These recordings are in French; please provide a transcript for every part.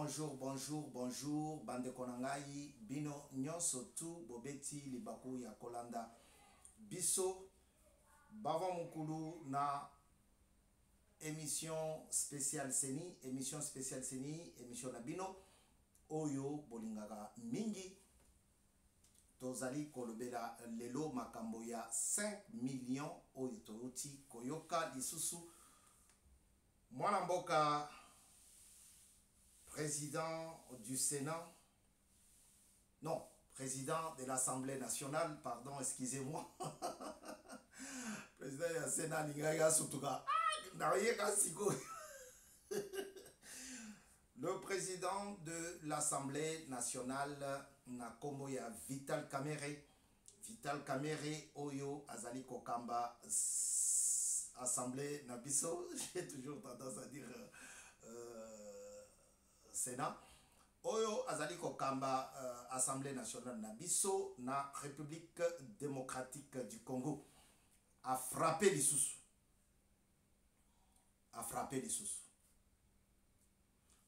Bonjour, bonjour, bonjour, bande konangai, bino nyonso tu bobeti libaku ya kolanda. Biso, bava mukulu na émission spéciale Seni, émission na bino, oyo bolingaka mingi, tozali kolobela lelo makambo ya 5 millions oyo touti koyoka lisusu. Mwana mboka président du Sénat, non, président de l'Assemblée nationale, pardon, excusez-moi. Président du Sénat, le président de l'Assemblée nationale, Nakomoya Vital Kamerhe. Vital Kamerhe, Oyo, Azali Kokamba, Assemblée Nabiso, j'ai toujours tendance à dire Sénat. Oyo Azali Kokamba, Assemblée nationale Nabiso, na République démocratique du Congo, a frappé les sous. A frappé les sous.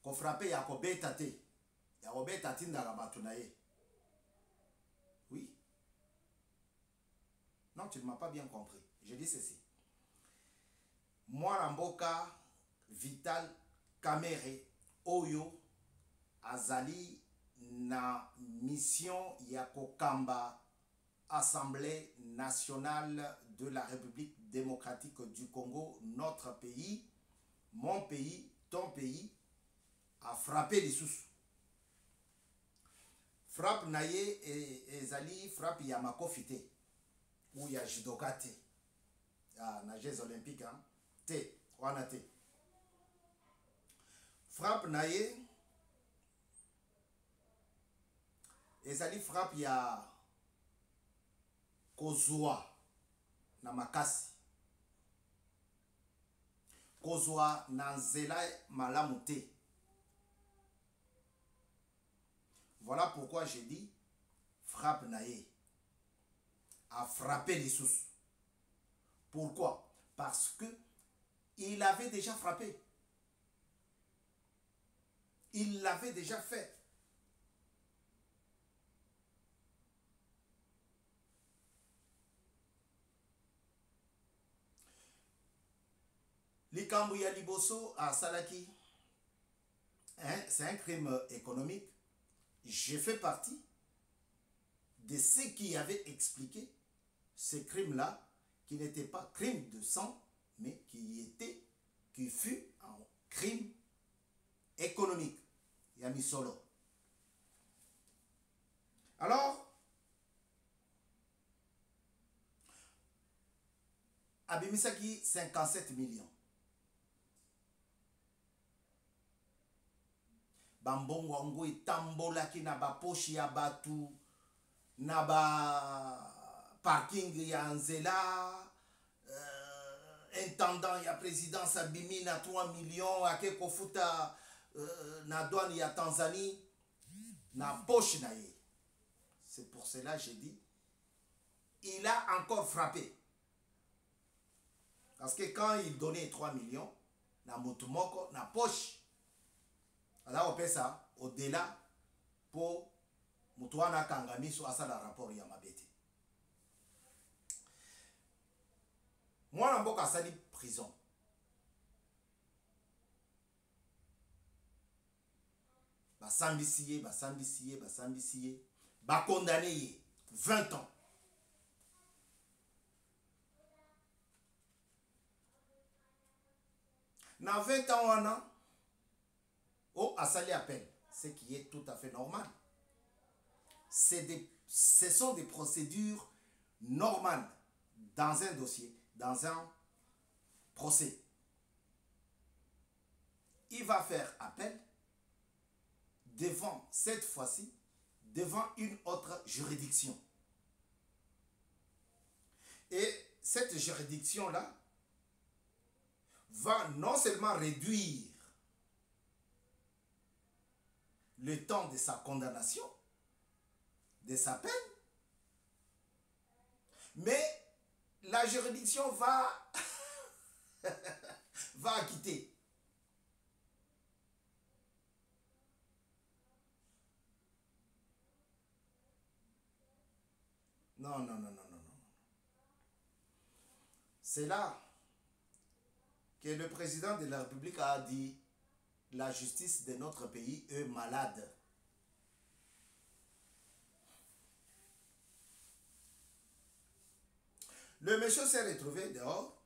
Ko frappé Yakobe Tate. Yakobe Tate Ndagabatunaye. Oui. Non, tu ne m'as pas bien compris. Je dis ceci. Moi, Ramboka, Vital Kamerhe, Oyo, Azali, na mission Yakokamba, Assemblée nationale de la République démocratique du Congo, notre pays, mon pays, ton pays, a frappé les sous. Frappe naye et Zali, frappe Yamako Fite, ou ya judoka te. Ah, na Jeux olympiques, hein? Te, wana te. Frappe naye, et Zali frappe ya Kozwa na makasi. Kozwa na nzela malamu te. Voilà pourquoi j'ai dit frappe naye a frappé les sous. Pourquoi? Parce que il avait déjà frappé. Il l'avait déjà fait. Likambu ya liboso à Salaki, hein, c'est un crime économique. Je fais partie de ceux qui avaient expliqué ce crime-là, qui n'était pas crime de sang, mais qui fut un crime économique. Yamisolo. Alors, Abimisaki, 57 millions. Bambongo wango itambola ki na ba poshi ya batu, na ba parking ya nzela, intendant ya présidence abimi na 3 millions, ake kofuta na douane ya Tanzanie, na poche na ye. C'est pour cela que j'ai dit, il a encore frappé. Parce que quand il donnait 3 millions, na motumoko, na poche, alors on fait ça au-delà pour Mutuana Kangami soit ça le rapport Yamabete. Moi, je suis en prison. Basambisiye, condamné 20 ans. Dans 20 ans, on a oh, Asali appel, ce qui est tout à fait normal. Ce sont des procédures normales dans un dossier, dans un procès. Il va faire appel devant, cette fois-ci, devant une autre juridiction. Et cette juridiction-là va non seulement réduire le temps de sa condamnation, de sa peine, mais la juridiction va acquitter. Non, non, non, non, non, non. C'est là que le président de la République a dit la justice de notre pays est malade. Le monsieur s'est retrouvé dehors,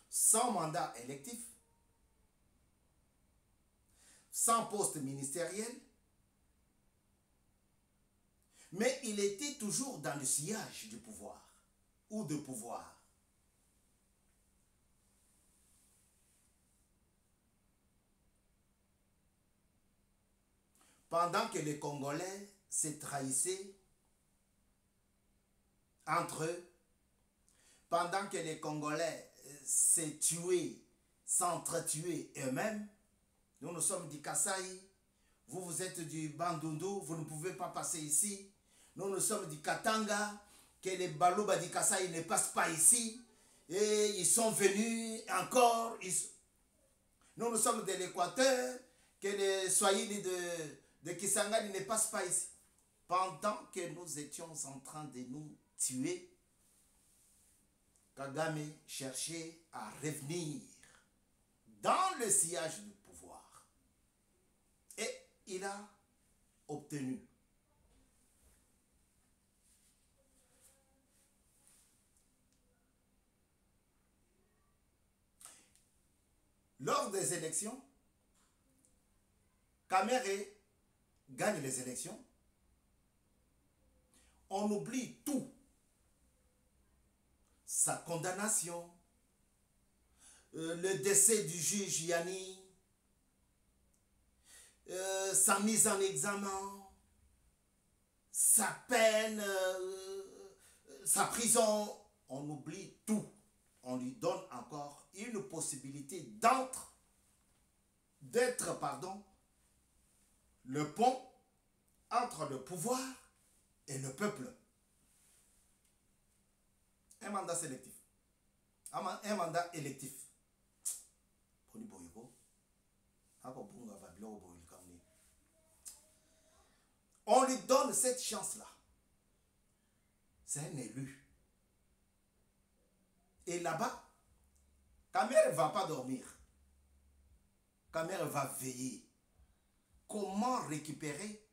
sans mandat électif, sans poste ministériel, mais il était toujours dans le sillage du pouvoir ou de pouvoir. Pendant que les Congolais se trahissaient entre eux, pendant que les Congolais se tuaient, s'entretuaient eux-mêmes, nous sommes du Kasaï, vous êtes du Bandundu, vous ne pouvez pas passer ici. Nous sommes du Katanga, que les Balouba du Kasaï ne passent pas ici. Et ils sont venus encore. Nous sommes de l'Équateur, que les Swahili de Kisangani ne passent pas ici. Pendant que nous étions en train de nous tuer, Kagame cherchait à revenir dans le sillage du pouvoir. Et il a obtenu. Lors des élections, Kamere gagne les élections. On oublie tout. Sa condamnation, le décès du juge Yanni, sa mise en examen, sa peine, sa prison, on oublie tout. On lui donne encore une possibilité d'être, le pont entre le pouvoir et le peuple. Un mandat sélectif. Un mandat électif. On lui donne cette chance-là. C'est un élu. Et là-bas, Kamere ne va pas dormir. Kamere va veiller. Comment récupérer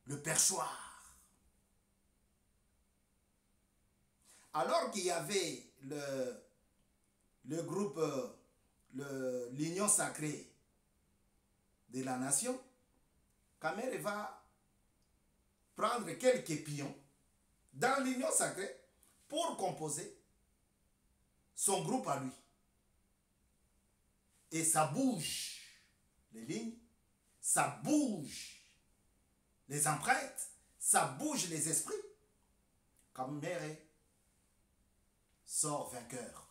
le perchoir? Alors qu'il y avait le groupe, l'Union sacrée de la nation, Kamere va prendre quelques pions dans l'Union sacrée pour composer son groupe à lui. Et ça bouge les lignes, ça bouge les empreintes, ça bouge les esprits. Kamere sort vainqueur.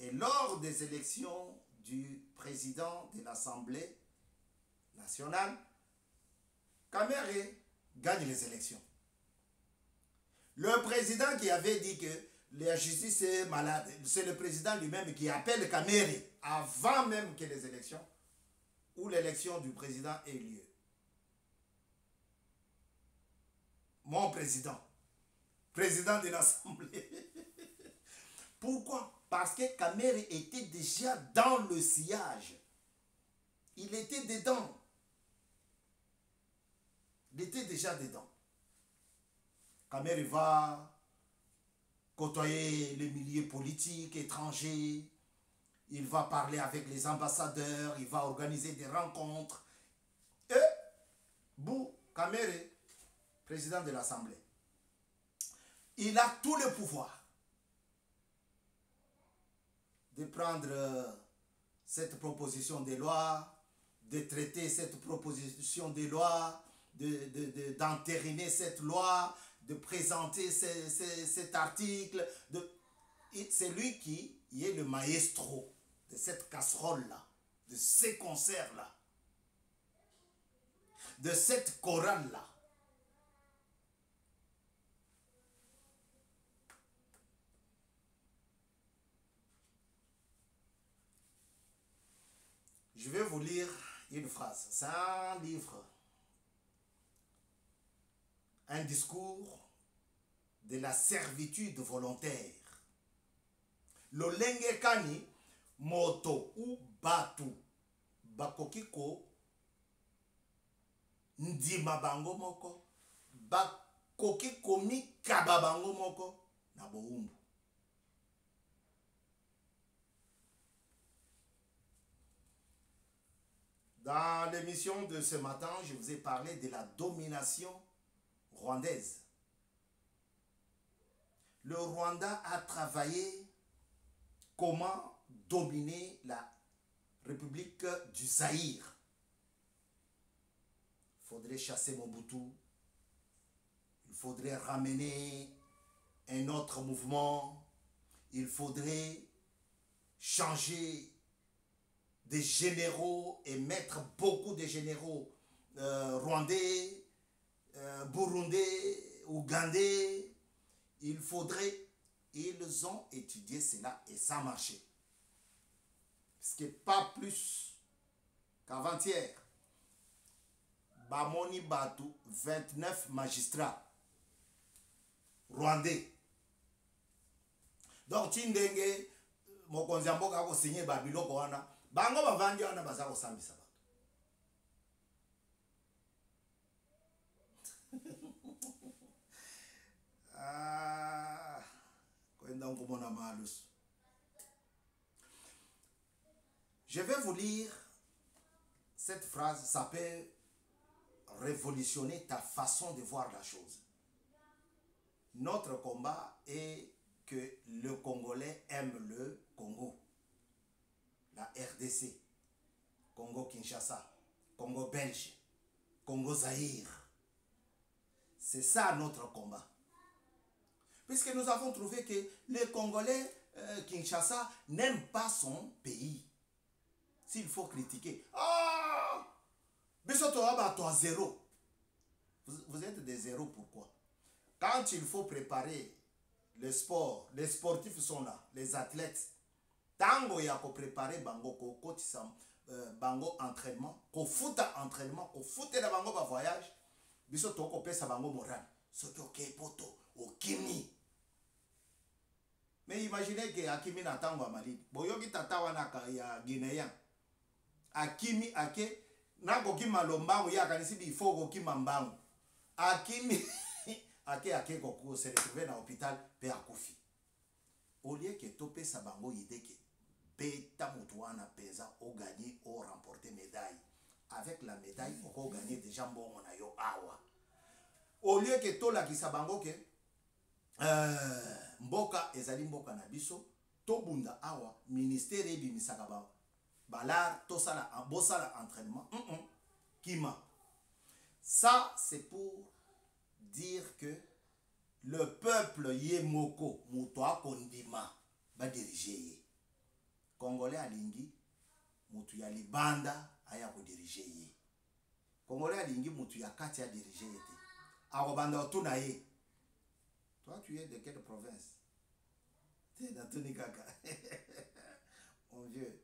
Et lors des élections du président de l'Assemblée nationale, Kamere gagne les élections. Le président qui avait dit que la justice est malade, c'est le président lui-même qui appelle Kamere avant même que les élections, ou l'élection du président ait lieu. Mon président de l'Assemblée. Pourquoi? Parce que Kamere était déjà dans le sillage. Il était dedans. Il était déjà dedans. Kamere va côtoyer les milieux politiques étrangers. Il va parler avec les ambassadeurs. Il va organiser des rencontres. Et Bou Kamere, président de l'Assemblée, il a tout le pouvoir de prendre cette proposition de loi, de traiter cette proposition de loi, d'entériner cette loi, de présenter cet article. C'est lui qui est le maestro de cette casserole-là, de ces concerts-là, de cette chorale-là. Je vais vous lire une phrase. C'est un livre un discours de la servitude volontaire. Lolenge kani moto ou batu bakokiko ndima bango moko bakokiko mikaba bango moko na boumbu. Dans l'émission de ce matin, je vous ai parlé de la domination rwandaise. Le Rwanda a travaillé comment dominer la République du Zaïre. Il faudrait chasser Mobutu. Il faudrait ramener un autre mouvement. Il faudrait changer des généraux et mettre beaucoup de généraux rwandais, burundais, ougandais. Il faudrait... Ils ont étudié cela et ça a marché. Parce que pas plus qu'avant-hier. Bamoni Batu, 29 magistrats rwandais. Donc, Tindenge, mokonzi mboka ko signé babiloko wana, bango bavandi wana baza ko sambisa bato. Je vais vous lire cette phrase, ça peut révolutionner ta façon de voir la chose. Notre combat est que le Congolais aime le Congo, la RDC, Congo-Kinshasa, Congo-Belge, Congo-Zaïre. C'est ça notre combat. Puisque nous avons trouvé que les Congolais Kinshasa n'aiment pas son pays. S'il faut critiquer. Ah! Zéro. Vous êtes des zéros, pourquoi? Quand il faut préparer le sport, les sportifs sont là, les athlètes. Tango ya ko préparer bango ko kotisam bango entraînement, ko futa entraînement, ko futa la bango ba voyage. Biso to ko pesa bango moral. Soki ok poto, okimi. Mais imaginez que Akimi na tango a Mali. Boyoki tata wana ya Guinéen. Akimi ake na koki malombango ya kanisi bi fo koki mambango. Akimi ake koko se retrouver na hôpital pe akufi. Au lieu que topé sa bango idée que beta mutuana pesa o gagner o remporter médaille. Avec la médaille on gagner déjà bon on a yo awa. Au lieu que to la ki sa bango que mboka ezali mboka na biso tobunda awa ministère ebimisaka ba balar tosala bosala entraînement kima. Ça c'est pour dire que le peuple yemoko mutoa kondima ba diriger Congolais alingi mutu ya libanda aya ko diriger ye. Congolais alingi mutu ya kati ya diriger ye. Arobanda otuna ye. Toi, tu es de quelle province? Tu es d'Antoni Kaka. Mon Dieu.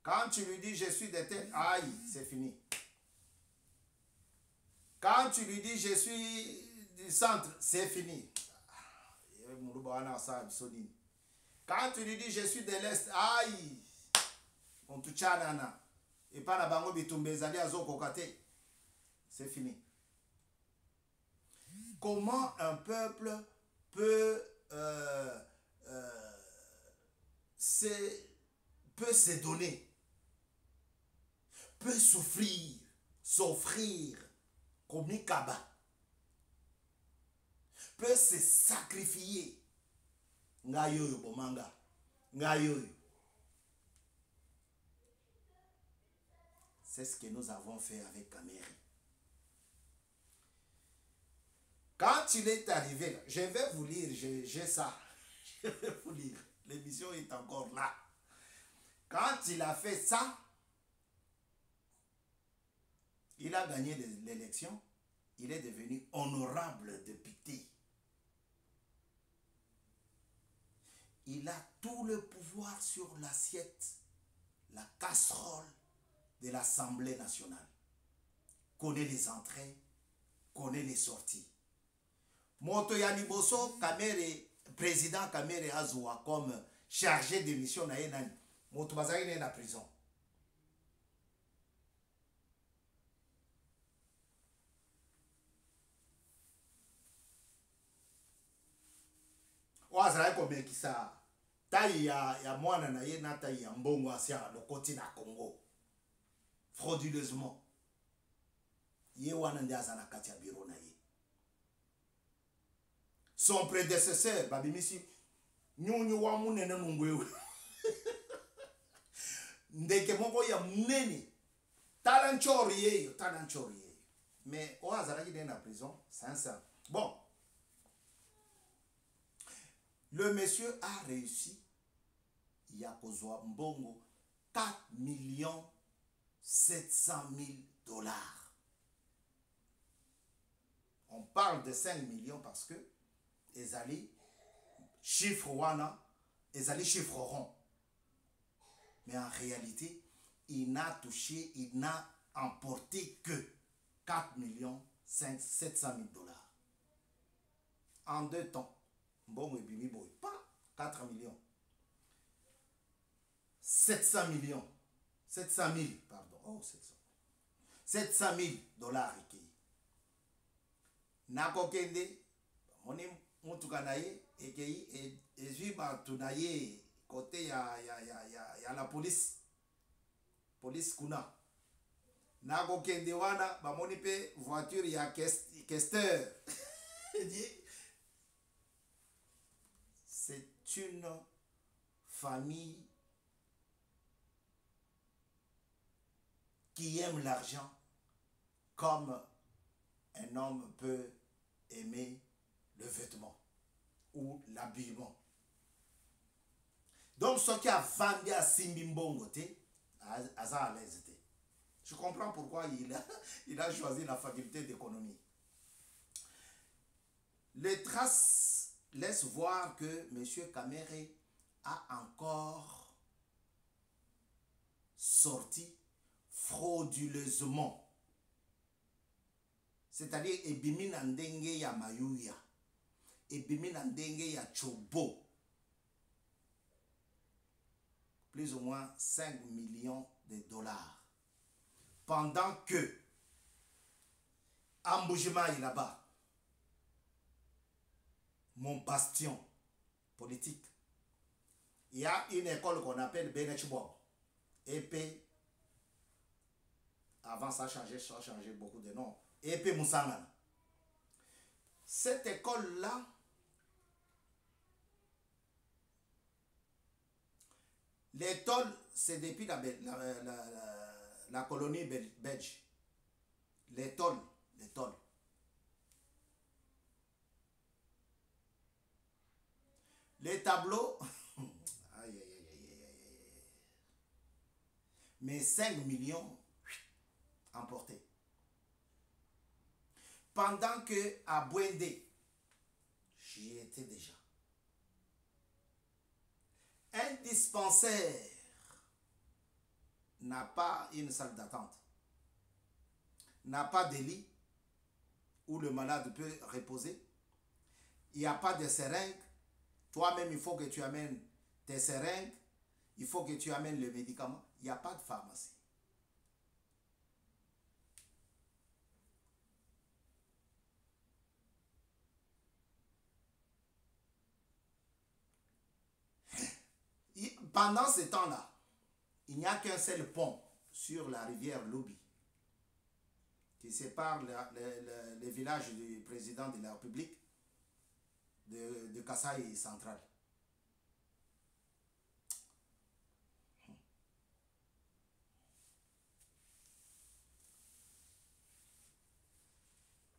Quand tu lui dis je suis de tête, aïe, c'est fini. Quand tu lui dis je suis du centre, c'est fini. Quand tu lui dis je suis de l'Est, aïe, on te tchanana. Et pas la bango bitumbezali azokokate. C'est fini. Comment un peuple peut se donner, peut souffrir, s'offrir comme Nikaba, peut se sacrifier. Ngayoyo bomanga, ngayoyo. C'est ce que nous avons fait avec Kameri. Quand il est arrivé, là, je vais vous lire, j'ai ça. Je vais vous lire. L'émission est encore là. Quand il a fait ça, il a gagné l'élection. Il est devenu honorable député. Il a tout le pouvoir sur l'assiette, la casserole de l'Assemblée nationale. Connaît les entrées, connaît les sorties. Moto ya liboso Kamere, président Kamere Azwa comme chargé de mission na nani. Moto bazali na na prison. Oazala ko mekisa taille ya mwana na ye na taille ya mbongo asia lokoti na Congo. Frauduleusement. Ye wana ndi azana kati ya bureau na ye. Son prédécesseur babimisi nyunyu wa munene nungwewe. Ndeke moko ya munene talanchori ye. Mais oazala ki na prison, sincère. Bon. Le monsieur a réussi, Yakozwa Mbongo, 4 700 000 $. On parle de 5 millions parce que Ezali, chiffre wana, Ezali chiffre rond. Mais en réalité, il n'a touché, il n'a emporté que 4 700 000 $. En 2 temps. Bon, et bimi boy, pas 4 millions. 700 millions. 700 000, pardon. Oh, 700 000 $. Nako kende, moni mutuka na ye, ekei, ezui batu na ye, côté ya la police. Police kuna. Nako kende wana, ba moni pe voiture ya questeur. C'est une famille qui aime l'argent comme un homme peut aimer le vêtement ou l'habillement. Donc, ce qui a vendu à Simbimbongo, à l'aise. Je comprends pourquoi il a choisi la faculté d'économie. Les traces laisse voir que M. Kamere a encore sorti frauduleusement. C'est-à-dire, ebimi na ndenge ya mayuya, ebimi na ndenge ya chobo. Plus ou moins 5 millions de $. Pendant que Amboujima est là-bas, mon bastion politique, il y a une école qu'on appelle Benechbob. EP, avant ça a changé beaucoup de noms. EP Moussangana. Cette école-là, les tôles, c'est depuis la colonie belge. Les tôles. Les tableaux, mais 5 millions emportés. Pendant que à Bouendé, j'y étais déjà. Un dispensaire n'a pas une salle d'attente, n'a pas de lit où le malade peut reposer. Il n'y a pas de seringue. Toi-même, il faut que tu amènes tes seringues, il faut que tu amènes le médicament. Il n'y a pas de pharmacie. Pendant ce temps-là, il n'y a qu'un seul pont sur la rivière Loubi qui sépare le village du président de la République de Kasaï central.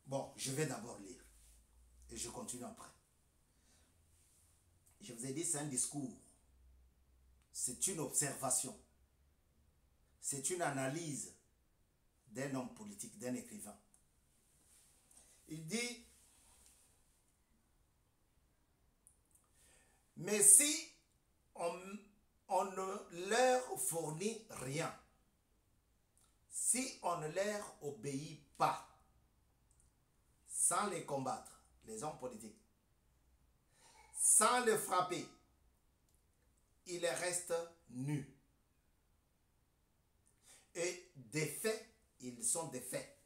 Bon, je vais d'abord lire et je continue après. Je vous ai dit, c'est un discours, c'est une observation, c'est une analyse d'un homme politique, d'un écrivain. Il dit, mais si on ne leur fournit rien, si on ne leur obéit pas, sans les combattre, les hommes politiques, sans le frapper, il reste nu. Et des faits, ils sont des faits.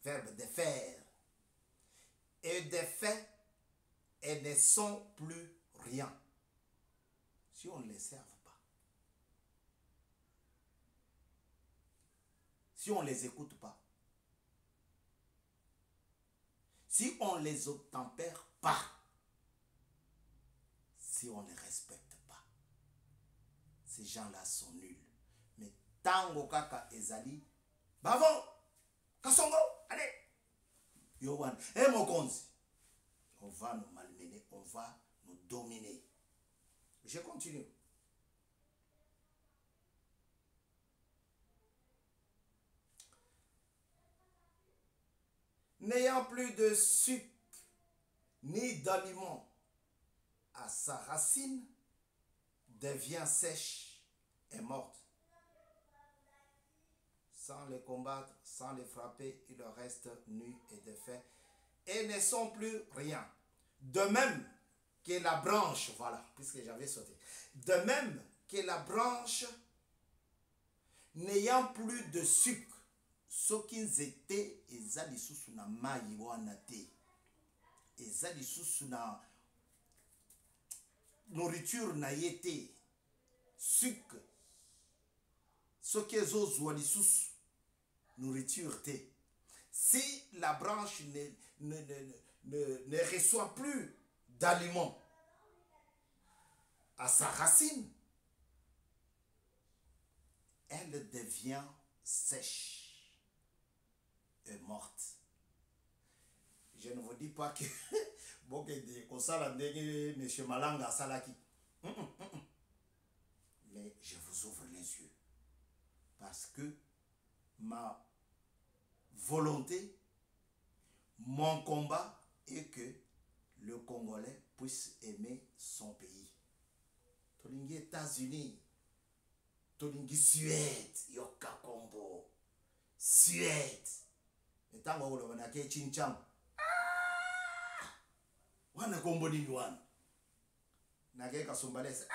Verbe défaire. Et des faits, elles ne sont plus rien si on ne les serve pas. Si on ne les écoute pas. Si on ne les obtempère pas. Si on ne les respecte pas. Ces gens-là sont nuls. Mais tango kaka ezali, bavon, kasongo, allez. Yowan, mokonzi. On va nous malmener, on va nous dominer. Je continue. N'ayant plus de sucre ni d'aliments à sa racine, devient sèche et morte. Sans les combattre, sans les frapper, ils restent nus et défaits et ne sont plus rien. De même que la branche, voilà, puisque j'avais sauté. De même que la branche n'ayant plus de sucre, ceux qui étaient, eza lisusu na mai wana te. Eza lisusu na nourriture na yete. Sucre. Ceux qui ezozwa lisusu nourriture te. Si la branche ne reçoit plus d'aliments à sa racine, elle devient sèche et morte. Je ne vous dis pas que bon que M. Malanga Salaki. Mais je vous ouvre les yeux. Parce que ma volonté, mon combat est que le Congolais puisse aimer son pays. Tolingi États-Unis, Tolingi Suède, Yoka Combo, Suède. Et tant que vous avez Chincham, wana Combo ni wana. Nage Kasumbalès,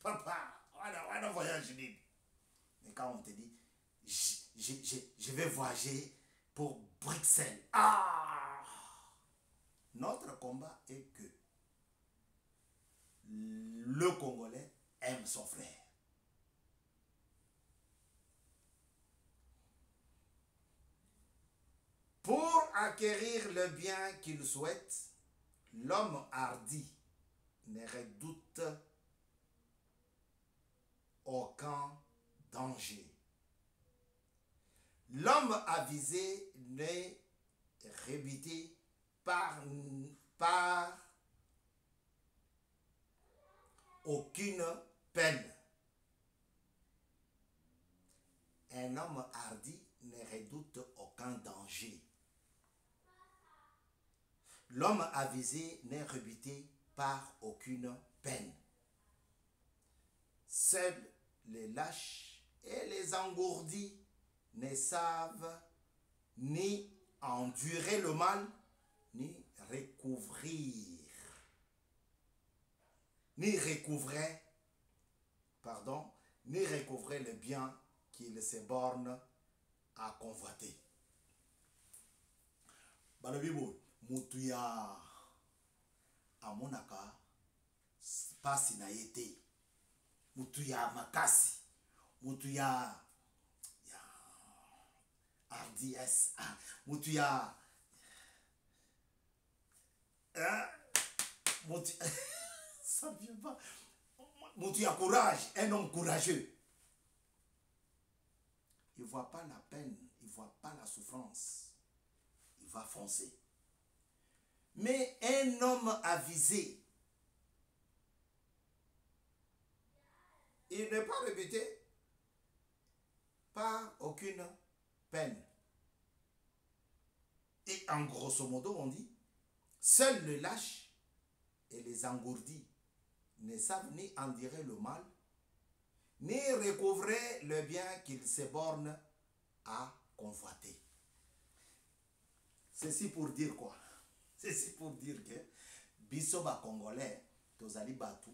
papa, wana voyage libre. Mais quand on te dit, je vais voyager pour Bruxelles. Notre combat est que le Congolais aime son frère. Pour acquérir le bien qu'il souhaite, l'homme hardi ne redoute aucun danger. L'homme avisé n'est rebuté par aucune peine. Un homme hardi ne redoute aucun danger. L'homme avisé n'est rebuté par aucune peine. Seuls les lâches et les engourdis ne savent ni endurer le mal, ni recouvrer le bien qu'ils se bornent à convoiter. Balabibo, mutuya amonaka pasi na yete. Mutuya makasi. Mutuya RDS. Mutuya ça vient pas. Mutuya courage, un homme courageux. Il ne voit pas la peine, il ne voit pas la souffrance. Il va foncer. Mais un homme avisé, il n'est pas rebuté par aucune peine. Et en grosso modo, on dit, seuls les lâches et les engourdis ne savent ni endurer le mal, ni recouvrer le bien qu'ils se bornent à convoiter. Ceci pour dire quoi? Ceci pour dire que biso ba congolais tozali batu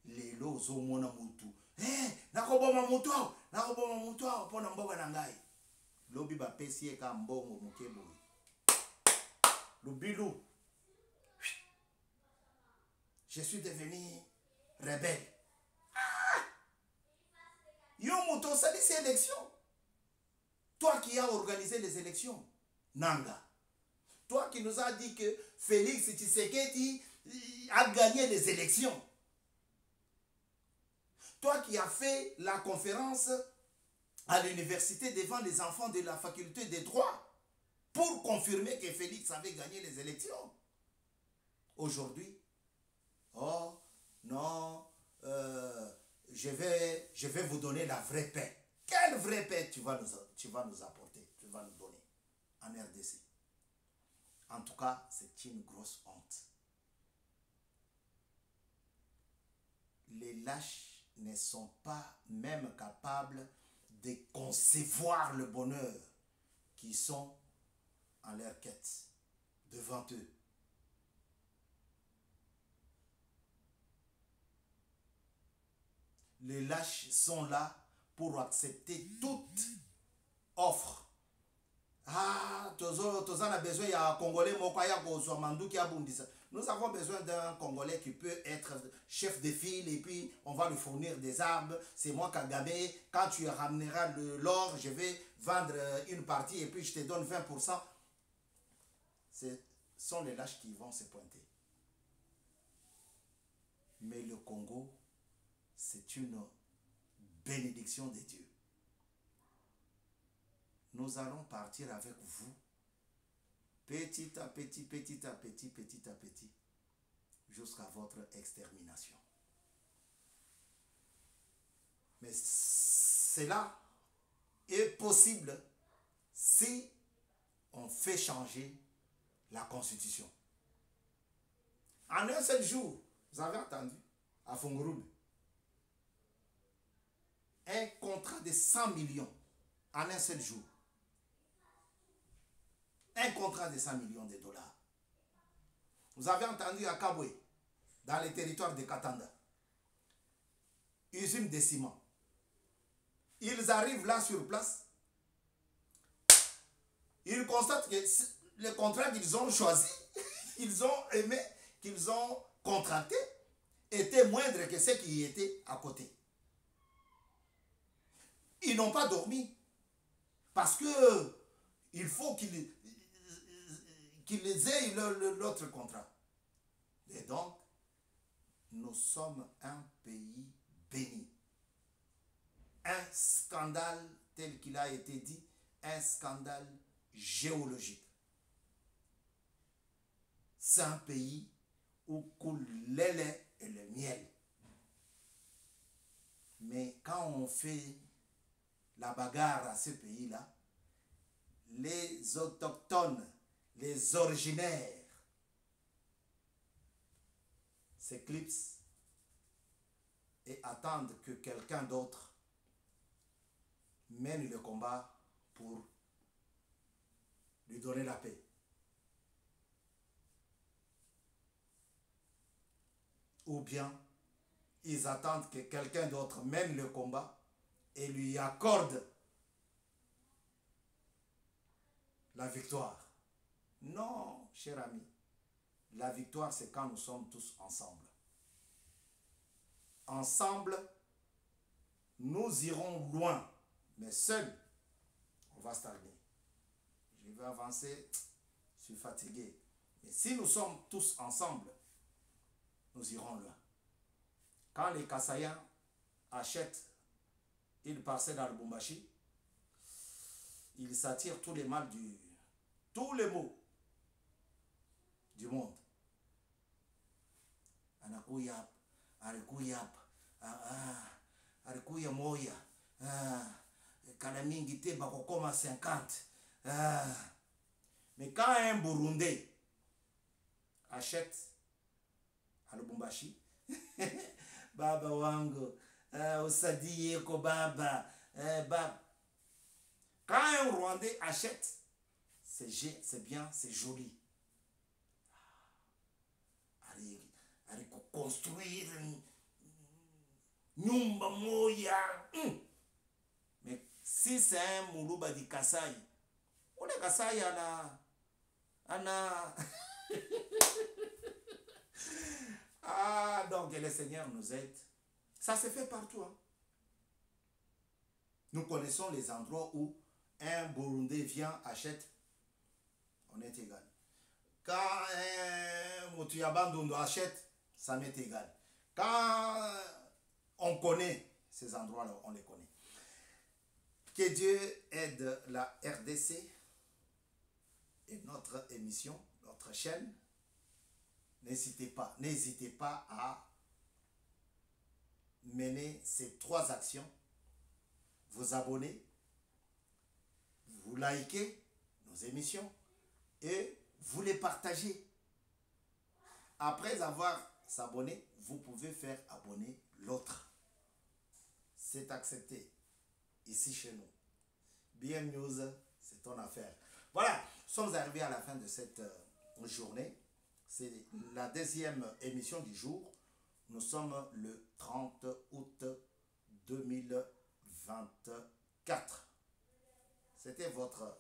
lelo ozomona mutu nakoboma mutu awa mpona mboka na ngai lobi bapesi ye ka mbongo moke boye lubilu je suis devenu rebelle. Yo mutu osalisi élection, toi qui as organisé les élections nanga, toi qui nous as dit que Félix Tshisekedi a gagné les élections, toi qui as fait la conférence à l'université devant les enfants de la faculté des droits pour confirmer que Félix avait gagné les élections. Aujourd'hui, oh non, je vais vous donner la vraie paix. Quelle vraie paix tu vas nous apporter, tu vas nous donner en RDC? En tout cas, c'est une grosse honte. Les lâches ne sont pas même capables de concevoir le bonheur qui sont en leur quête devant eux. Les lâches sont là pour accepter toute offre. Ah, tous a besoin, il y a un Congolais, nous avons besoin d'un Congolais qui peut être chef de file et puis on va lui fournir des armes. C'est moi Kagame, quand tu ramèneras l'or, je vais vendre une partie et puis je te donne 20%. Ce sont les lâches qui vont se pointer. Mais le Congo, c'est une bénédiction de Dieu. Nous allons partir avec vous petit à petit, jusqu'à votre extermination. Mais cela est possible si on fait changer la Constitution. En un seul jour, vous avez entendu, à Fongoroube, un contrat de 100 millions en un seul jour. Un contrat de 100 millions de dollars. Vous avez entendu à Kabwe, dans les territoires de Katanga, usine de ciment. Ils arrivent là sur place, ils constatent que le contrat qu'ils ont choisi, ils ont aimé, qu'ils ont contracté, était moindre que ce qui était à côté. Ils n'ont pas dormi parce que il faut qu'ils aient l'autre contrat. Et donc, nous sommes un pays béni. Un scandale tel qu'il a été dit, un scandale géologique. C'est un pays où coule le lait et le miel. Mais quand on fait la bagarre à ce pays-là, les autochtones, les originaires s'éclipsent et attendent que quelqu'un d'autre mène le combat pour lui donner la paix. Ou bien, ils attendent que quelqu'un d'autre mène le combat et lui accorde la victoire. Non, cher ami, la victoire c'est quand nous sommes tous ensemble. Ensemble, nous irons loin, mais seul, on va stagner. Je vais avancer, je suis fatigué. Mais si nous sommes tous ensemble, nous irons loin. Quand les Kassaïens achètent une parcelle à Lubumbashi, ils s'attirent tous les maux du monde. Anakuyap, arikuyap, arikuya moya, kanamingi te bakokoma 50. Mais quand un Burundais achète à Lubumbashi, baba wangu, usadi yeko baba, baba. Quand un Rwandais achète, c'est bien, c'est joli. construire nyumba moya. Mais si c'est un Moulouba di Kasaï, on est Kasaï ah, donc que le Seigneur nous aide. Ça se fait partout. Hein. Nous connaissons les endroits où un Burundais vient, achète, on est égal. Quand un Moutouyabandondo achète, ça m'est égal. Quand on connaît ces endroits-là, on les connaît. Que Dieu aide la RDC et notre émission, notre chaîne. N'hésitez pas à mener ces 3 actions. Vous abonner, vous likez nos émissions et vous les partagez. Après avoir s'abonné, vous pouvez faire abonner l'autre. C'est accepté ici chez nous. BM News, c'est ton affaire. Voilà, nous sommes arrivés à la fin de cette journée. C'est la 2e émission du jour. Nous sommes le 30 août 2024. C'était votre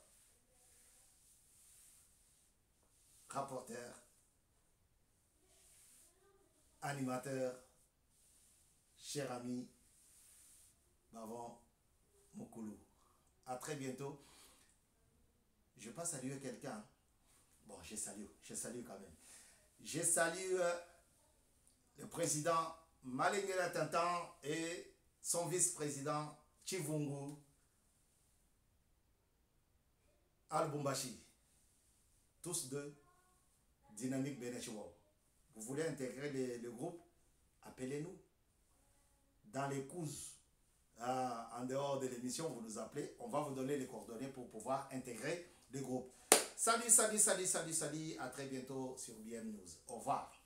rapporteur, animateur, cher ami, Bavon Moukoulou. À très bientôt. Je ne vais pas saluer quelqu'un. Bon, je salue quand même. Je salue le président Malengela Tantan et son vice-président Chivungu Al-Bumbashi. Tous deux Dynamique Benechiwo. Vous voulez intégrer le groupe? Appelez-nous. Dans les couses, en dehors de l'émission, vous nous appelez. On va vous donner les coordonnées pour pouvoir intégrer le groupe. Salut. À très bientôt sur BM News. Au revoir.